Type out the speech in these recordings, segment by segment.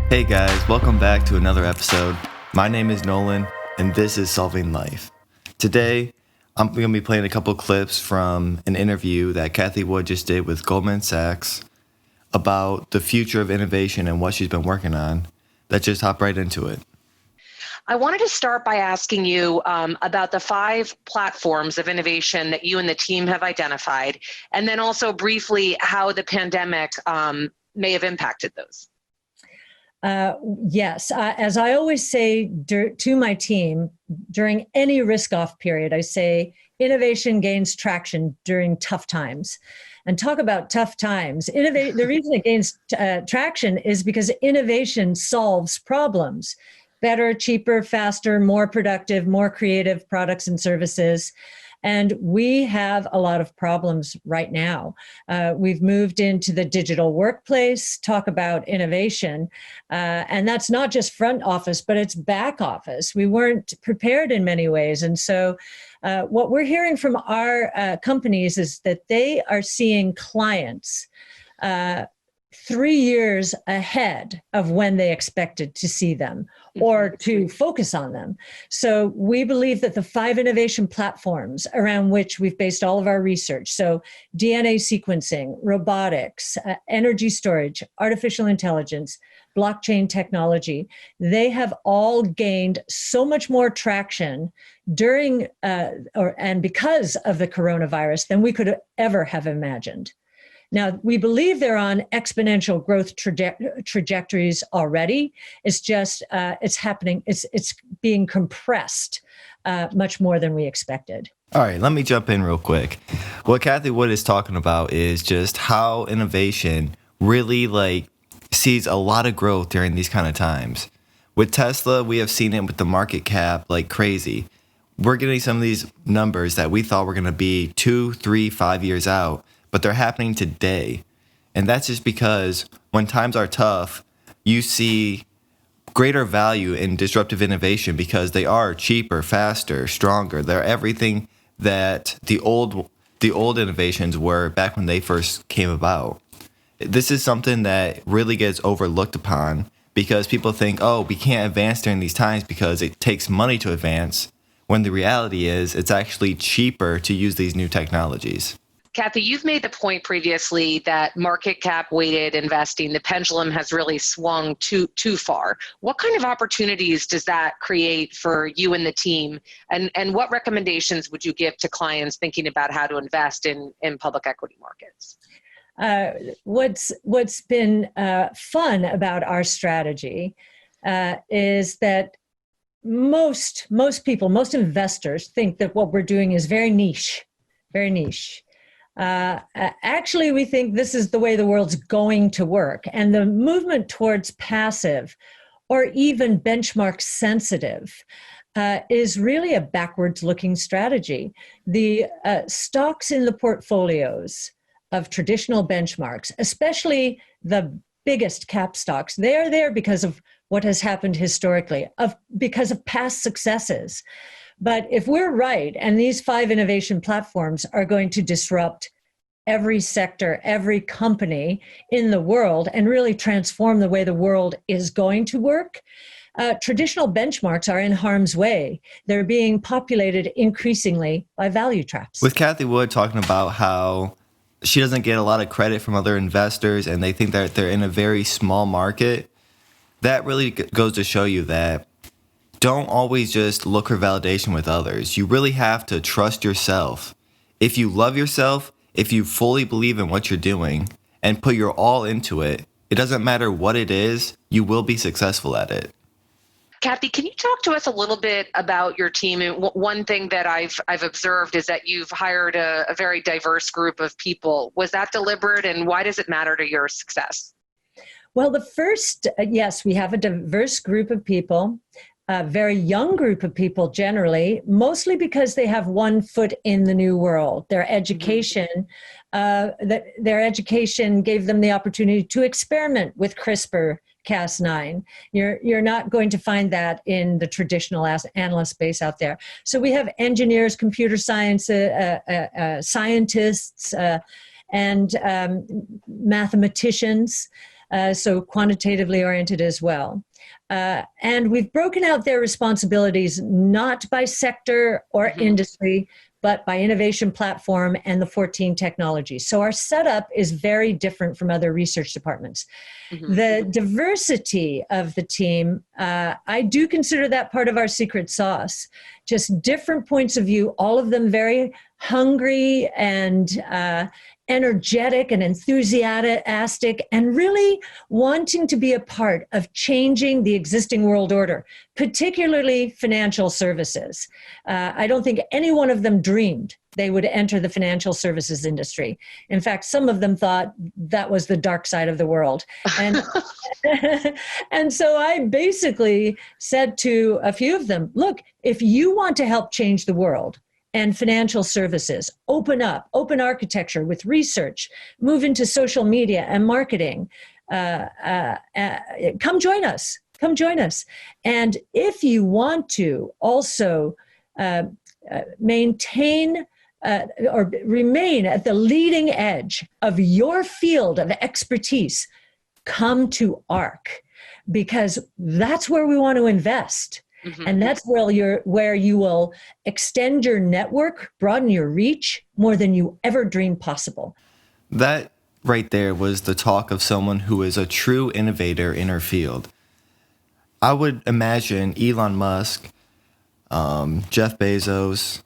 Hey guys, welcome back to another episode. My name is Nolan, and this is Solving Life. Today, I'm going to be playing a couple clips from an interview that Cathie Wood just did with Goldman Sachs about the future of innovation and what she's been working on. Let's just hop right into it. I wanted to start by asking you about the 5 platforms of innovation that you and the team have identified, and then also briefly how the pandemic may have impacted those. Yes, as I always say to my team, during any risk-off period, I say innovation gains traction during tough times. And talk about tough times. The reason it gains traction is because innovation solves problems. Better, cheaper, faster, more productive, more creative products and services. And we have a lot of problems right now. We've moved into the digital workplace, talk about innovation. And that's not just front office, but it's back office. We weren't prepared in many ways. And so what we're hearing from our companies is that they are seeing clients 3 years ahead of when they expected to see them or to focus on them. So we believe that the 5 innovation platforms around which we've based all of our research, so DNA sequencing, robotics, energy storage, artificial intelligence, blockchain technology, they have all gained so much more traction during and because of the coronavirus than we could ever have imagined. Now, we believe they're on exponential growth trajectories already. It's just, it's happening, it's being compressed much more than we expected. All right, let me jump in real quick. What Cathie Wood is talking about is just how innovation really sees a lot of growth during these kind of times. With Tesla, we have seen it with the market cap like crazy. We're getting some of these numbers that we thought were going to be 2, 3, 5 years out, but they're happening today. And that's just because when times are tough, you see greater value in disruptive innovation because they are cheaper, faster, stronger. They're everything that the old innovations were back when they first came about. This is something that really gets overlooked upon because people think, oh, we can't advance during these times because it takes money to advance, when the reality is it's actually cheaper to use these new technologies. Cathie, you've made the point previously that market cap weighted investing, the pendulum has really swung too far. What kind of opportunities does that create for you and the team? And what recommendations would you give to clients thinking about how to invest in public equity markets? What's been fun about our strategy is that most people, most investors think that what we're doing is very niche, very niche. Actually, we think this is the way the world's going to work. And the movement towards passive or even benchmark sensitive is really a backwards looking strategy. The stocks in the portfolios of traditional benchmarks, especially the biggest cap stocks, they are there because of what has happened historically, because of past successes. But if we're right, and these 5 innovation platforms are going to disrupt every sector, every company in the world, and really transform the way the world is going to work, traditional benchmarks are in harm's way. They're being populated increasingly by value traps. With Cathie Wood talking about how she doesn't get a lot of credit from other investors and they think that they're in a very small market, that really goes to show you that don't always just look for validation with others. You really have to trust yourself. If you love yourself, if you fully believe in what you're doing and put your all into it, it doesn't matter what it is, you will be successful at it. Cathie, can you talk to us a little bit about your team? And one thing that I've observed is that you've hired a very diverse group of people. Was that deliberate, and why does it matter to your success? Well, yes, we have a diverse group of people, a very young group of people generally, mostly because they have one foot in the new world. Their education gave them the opportunity to experiment with CRISPR-Cas9. You're not going to find that in the traditional analyst space out there. So we have engineers, computer science, scientists, and mathematicians. so quantitatively oriented as well. And we've broken out their responsibilities not by sector or industry, but by innovation platform and the 14 technologies. So our setup is very different from other research departments. The diversity of the team, I do consider that part of our secret sauce. Just different points of view, all of them very hungry and energetic and enthusiastic, and really wanting to be a part of changing the existing world order, particularly financial services. I don't think any one of them dreamed they would enter the financial services industry. In fact, some of them thought that was the dark side of the world. And, and so I basically said to a few of them, look, if you want to help change the world, and financial services, open architecture with research, move into social media and marketing. Come join us. And if you want to also maintain or remain at the leading edge of your field of expertise, come to Ark, because that's where we want to invest. And that's where you will extend your network, broaden your reach more than you ever dreamed possible. That right there was the talk of someone who is a true innovator in her field. I would imagine Elon Musk, Jeff Bezos,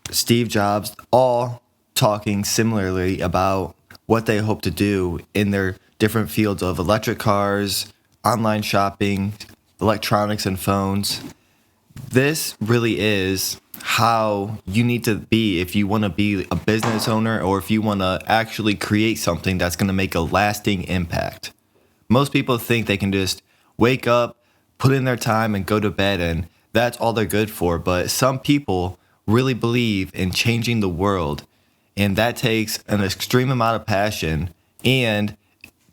Steve Jobs, all talking similarly about what they hope to do in their different fields of electric cars, online shopping, electronics and phones. This really is how you need to be if you want to be a business owner, or if you want to actually create something that's going to make a lasting impact. Most people think they can just wake up, put in their time, and go to bed, and that's all they're good for. But some people really believe in changing the world, and that takes an extreme amount of passion and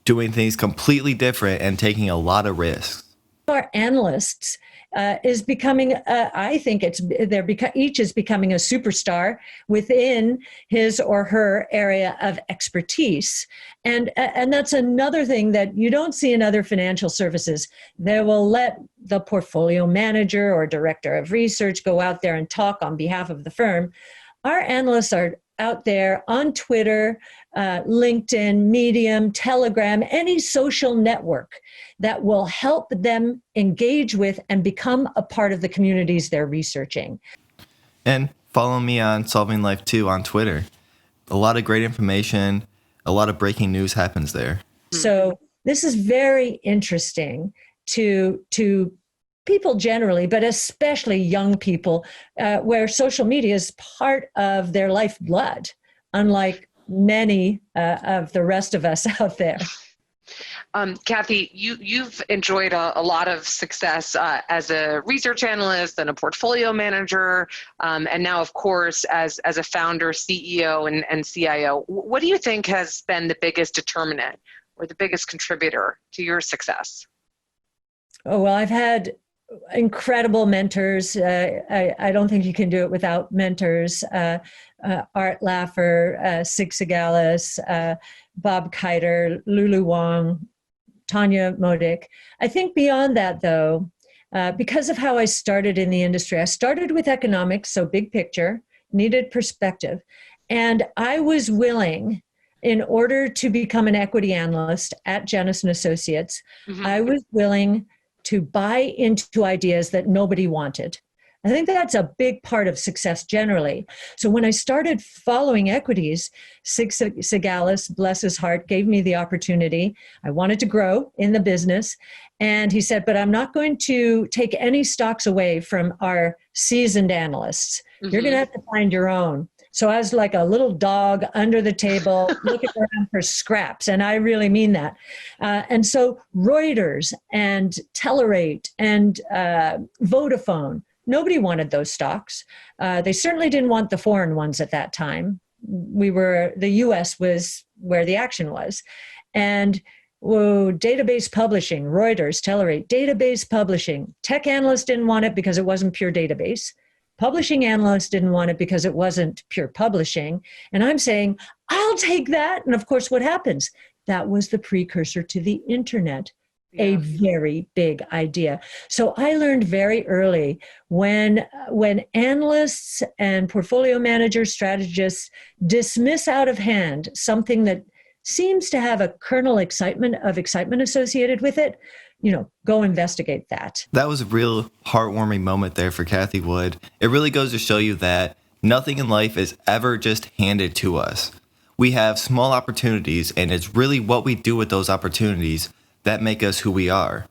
doing things completely different and taking a lot of risks. Our analysts is becoming, I think each is becoming a superstar within his or her area of expertise. And that's another thing that you don't see in other financial services. They will let the portfolio manager or director of research go out there and talk on behalf of the firm. Our analysts are out there on Twitter, LinkedIn, Medium, Telegram, any social network that will help them engage with and become a part of the communities they're researching. And follow me on Solving Life 2 on Twitter. A lot of great information, a lot of breaking news happens there. So this is very interesting to people generally, but especially young people, where social media is part of their lifeblood, unlike many of the rest of us out there. Cathie, you've enjoyed a lot of success as a research analyst and a portfolio manager, and now, of course, as a founder, CEO, and CIO. What do you think has been the biggest determinant or the biggest contributor to your success? Oh, well, I've had incredible mentors. I don't think you can do it without mentors. Art Laffer, Sig Sigalis, Bob Kiter, Lulu Wang, Tanya Modik. I think beyond that, though, because of how I started in the industry, I started with economics, so big picture, needed perspective. And I was willing, in order to become an equity analyst at Janus & Associates, I was willing to buy into ideas that nobody wanted. I think that's a big part of success generally. So when I started following equities, Sig Sigalis, bless his heart, gave me the opportunity. I wanted to grow in the business. And he said, but I'm not going to take any stocks away from our seasoned analysts. You're going to have to find your own. So I was like a little dog under the table, looking around for scraps. And I really mean that. And so Reuters and Telerate and Vodafone, nobody wanted those stocks. They certainly didn't want the foreign ones at that time. The US was where the action was. And database publishing, Reuters, Telerate, database publishing. Tech analysts didn't want it because it wasn't pure database. Publishing analysts didn't want it because it wasn't pure publishing. And I'm saying, I'll take that. And of course, what happens? that was the precursor to the internet. A Yeah. very big idea. So I learned very early when analysts and portfolio managers, strategists dismiss out of hand something that seems to have a kernel of excitement associated with it, go investigate that. That was a real heartwarming moment there for Cathie Wood. It really goes to show you that nothing in life is ever just handed to us. We have small opportunities, and it's really what we do with those opportunities that make us who we are.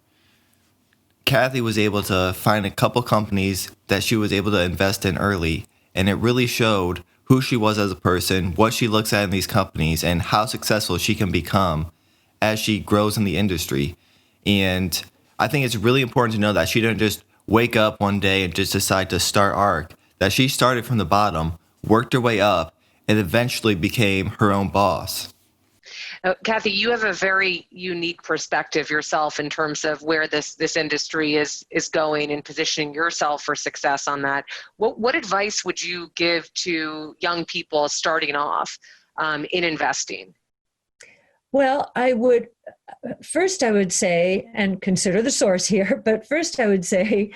Cathie was able to find a couple companies that she was able to invest in early, and it really showed who she was as a person, what she looks at in these companies, and how successful she can become as she grows in the industry. And I think it's really important to know that she didn't just wake up one day and just decide to start Ark, that she started from the bottom, worked her way up, and eventually became her own boss. Cathie, you have a very unique perspective yourself in terms of where this industry is going and positioning yourself for success on that. What advice would you give to young people starting off in investing? Well, I would say, and consider the source here, but first I would say,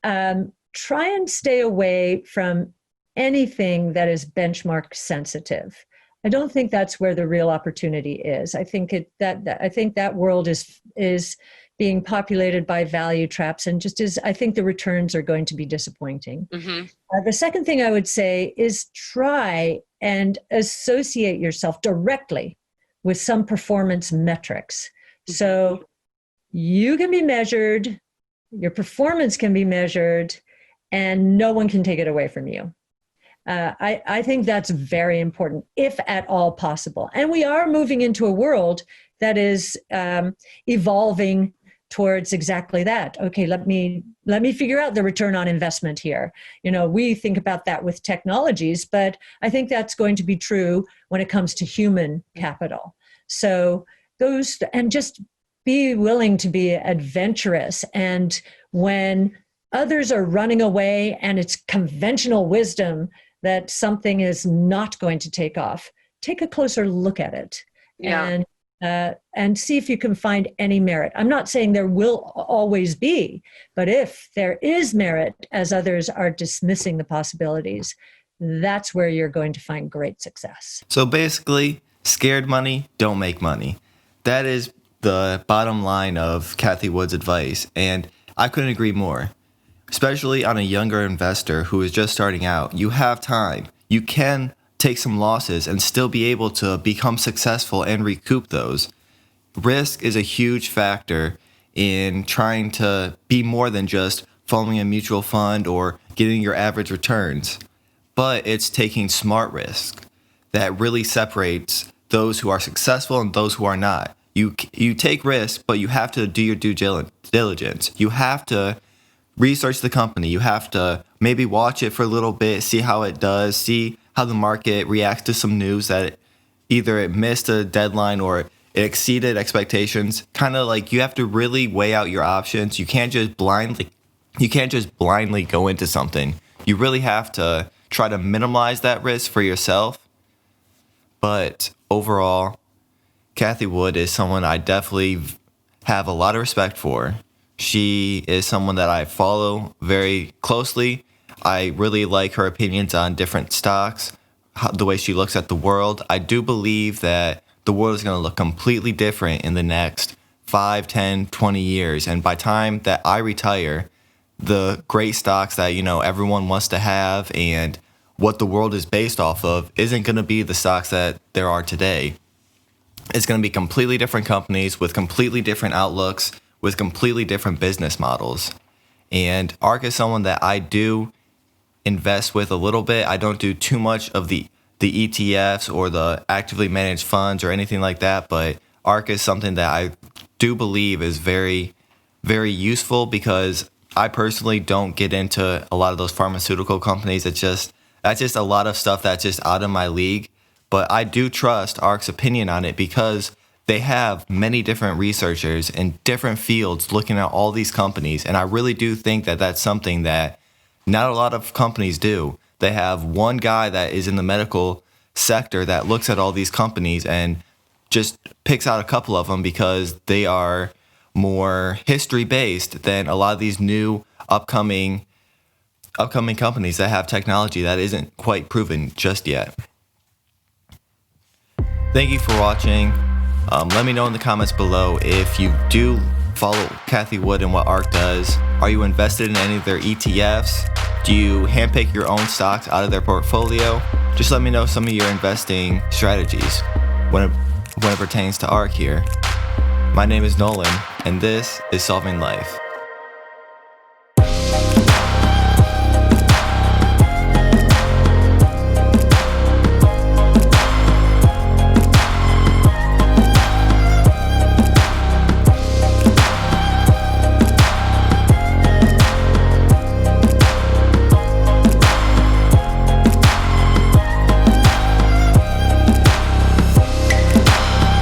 try and stay away from anything that is benchmark sensitive. I don't think that's where the real opportunity is. I think that world is being populated by value traps, and I think the returns are going to be disappointing. Mm-hmm. The second thing I would say is try and associate yourself directly with some performance metrics. Mm-hmm. So you can be measured, your performance can be measured, and no one can take it away from you. I think that's very important, if at all possible. And we are moving into a world that is evolving towards exactly that. Okay, let me figure out the return on investment here. We think about that with technologies, but I think that's going to be true when it comes to human capital. So and just be willing to be adventurous. And when others are running away and it's conventional wisdom that something is not going to take off, take a closer look at it. Yeah. And see if you can find any merit. I'm not saying there will always be, but if there is merit, as others are dismissing the possibilities, that's where you're going to find great success. So basically, scared money don't make money. That is the bottom line of Cathie Wood's advice, and I couldn't agree more. Especially on a younger investor who is just starting out, you have time. You can take some losses and still be able to become successful and recoup those. Risk is a huge factor in trying to be more than just following a mutual fund or getting your average returns. But it's taking smart risk that really separates those who are successful and those who are not. You take risks, but you have to do your due diligence. You have to research the company. You have to maybe watch it for a little bit, see how it does, see how the market reacts to some news that either it missed a deadline or it exceeded expectations. Kind of like you have to really weigh out your options. You can't just blindly go into something. You really have to try to minimize that risk for yourself. But overall, Cathie Wood is someone I definitely have a lot of respect for. She is someone that I follow very closely. I really like her opinions on different stocks, the way she looks at the world. I do believe that the world is going to look completely different in the next 5, 10, 20 years. And by the time that I retire, the great stocks that, everyone wants to have and what the world is based off of isn't going to be the stocks that there are today. It's going to be completely different companies with completely different outlooks, with completely different business models. And Ark is someone that I do invest with a little bit. I don't do too much of the ETFs or the actively managed funds or anything like that, but Ark is something that I do believe is very, very useful because I personally don't get into a lot of those pharmaceutical companies. That's just a lot of stuff that's just out of my league. But I do trust Ark's opinion on it because they have many different researchers in different fields looking at all these companies. And I really do think that that's something that not a lot of companies do. They have one guy that is in the medical sector that looks at all these companies and just picks out a couple of them because they are more history based than a lot of these new upcoming companies that have technology that isn't quite proven just yet. Thank you for watching. Let me know in the comments below if you do follow Cathie Wood and what Ark does. Are you invested in any of their ETFs? Do you handpick your own stocks out of their portfolio? Just let me know some of your investing strategies when it pertains to Ark here. My name is Nolan, and this is Solving Life.